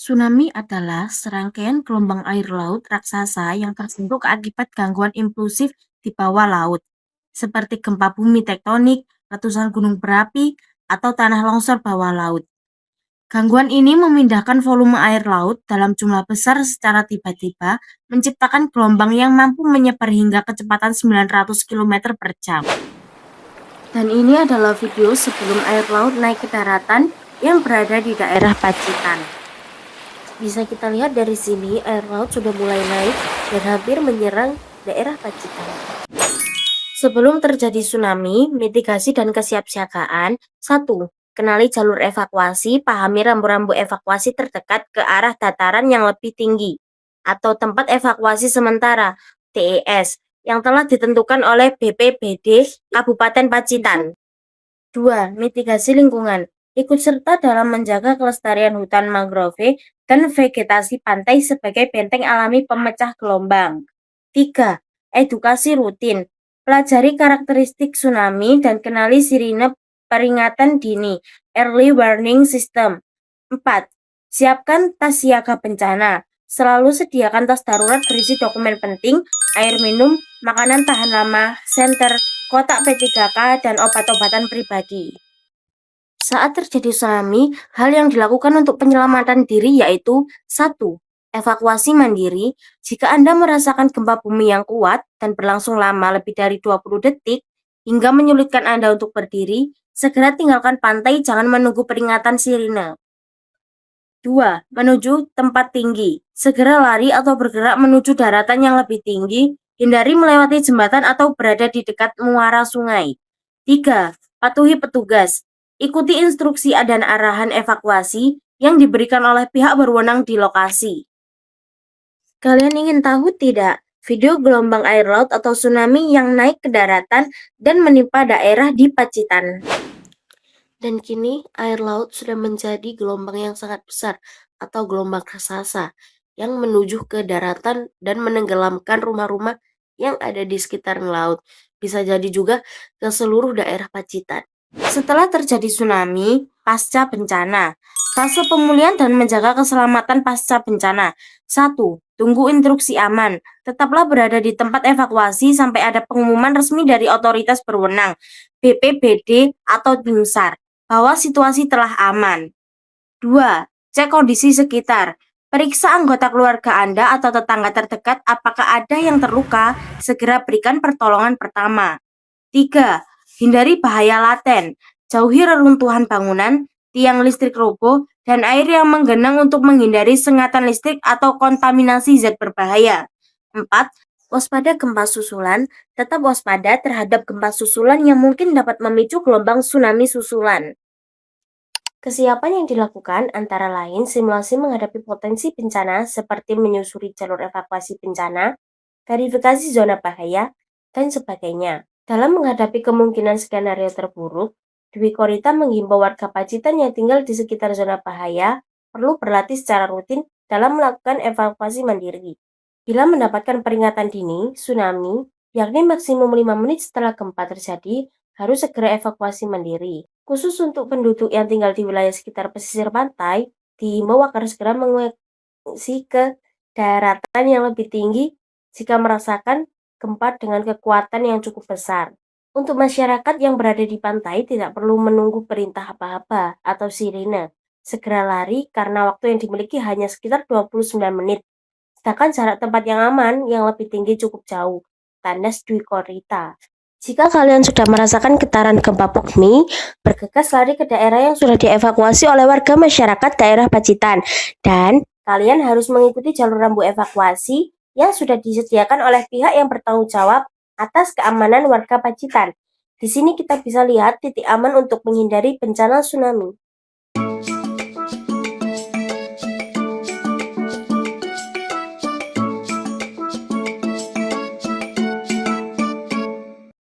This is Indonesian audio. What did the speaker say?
Tsunami adalah serangkaian gelombang air laut raksasa yang terbentuk akibat gangguan impulsif di bawah laut, seperti gempa bumi tektonik, letusan gunung berapi, atau tanah longsor bawah laut. Gangguan ini memindahkan volume air laut dalam jumlah besar secara tiba-tiba, menciptakan gelombang yang mampu menyebar hingga kecepatan 900 km per jam. Dan ini adalah video sebelum air laut naik ke daratan yang berada di daerah Pacitan. Bisa kita lihat dari sini, air laut sudah mulai naik dan hampir menyerang daerah Pacitan. Sebelum terjadi tsunami, mitigasi dan kesiapsiagaan. 1. Kenali jalur evakuasi, pahami rambu-rambu evakuasi terdekat ke arah dataran yang lebih tinggi atau tempat evakuasi sementara (TES) yang telah ditentukan oleh BPBD Kabupaten Pacitan. 2. Mitigasi lingkungan. Ikut serta dalam menjaga kelestarian hutan mangrove dan vegetasi pantai sebagai benteng alami pemecah gelombang. 3. Edukasi rutin. Pelajari karakteristik tsunami dan kenali sirine peringatan dini (Early Warning System). 4. Siapkan tas siaga bencana. Selalu sediakan tas darurat berisi dokumen penting, air minum, makanan tahan lama, senter, kotak P3K, dan obat-obatan pribadi. Saat terjadi tsunami, hal yang dilakukan untuk penyelamatan diri yaitu 1. Evakuasi mandiri. Jika Anda merasakan gempa bumi yang kuat dan berlangsung lama lebih dari 20 detik hingga menyulitkan Anda untuk berdiri, segera tinggalkan pantai, jangan menunggu peringatan sirine. 2. Menuju tempat tinggi. Segera lari atau bergerak menuju daratan yang lebih tinggi, hindari melewati jembatan atau berada di dekat muara sungai. 3. Patuhi petugas. Ikuti instruksi dan arahan evakuasi yang diberikan oleh pihak berwenang di lokasi. Kalian ingin tahu tidak video gelombang air laut atau tsunami yang naik ke daratan dan menimpa daerah di Pacitan? Dan kini air laut sudah menjadi gelombang yang sangat besar atau gelombang raksasa yang menuju ke daratan dan menenggelamkan rumah-rumah yang ada di sekitar laut. Bisa jadi juga ke seluruh daerah Pacitan. Setelah terjadi tsunami, pasca bencana. Fase pemulihan dan menjaga keselamatan pasca bencana. 1. Tunggu instruksi aman. Tetaplah berada di tempat evakuasi sampai ada pengumuman resmi dari otoritas berwenang, BPBD atau tim SAR, bahwa situasi telah aman. 2. Cek kondisi sekitar. Periksa anggota keluarga Anda atau tetangga terdekat apakah ada yang terluka, segera berikan pertolongan pertama. 3. Hindari bahaya laten. Jauhi reruntuhan bangunan, tiang listrik roboh, dan air yang menggenang untuk menghindari sengatan listrik atau kontaminasi zat berbahaya. 4. Waspada gempa susulan. Tetap waspada terhadap gempa susulan yang mungkin dapat memicu gelombang tsunami susulan. Kesiapan yang dilakukan antara lain simulasi menghadapi potensi bencana seperti menyusuri jalur evakuasi bencana, verifikasi zona bahaya, dan sebagainya. Dalam menghadapi kemungkinan skenario terburuk, Dwi Korita menghimbau warga Pacitan yang tinggal di sekitar zona bahaya perlu berlatih secara rutin dalam melakukan evakuasi mandiri. Bila mendapatkan peringatan dini tsunami, yakni maksimum 5 menit setelah gempa terjadi, harus segera evakuasi mandiri. Khusus untuk penduduk yang tinggal di wilayah sekitar pesisir pantai, dihimbau agar segera mengungsi ke daratan yang lebih tinggi jika merasakan gempa dengan kekuatan yang cukup besar. Untuk masyarakat yang berada di pantai tidak perlu menunggu perintah apa-apa atau sirine. Segera lari karena waktu yang dimiliki hanya sekitar 29 menit. Sedangkan jarak tempat yang aman yang lebih tinggi cukup jauh. Tandas Dwi Korita. Jika kalian sudah merasakan getaran gempa bumi, bergegas lari ke daerah yang sudah dievakuasi oleh warga masyarakat daerah Pacitan. Dan kalian harus mengikuti jalur rambu evakuasi yang sudah disediakan oleh pihak yang bertanggung jawab atas keamanan warga Pacitan. Di sini kita bisa lihat titik aman untuk menghindari bencana tsunami.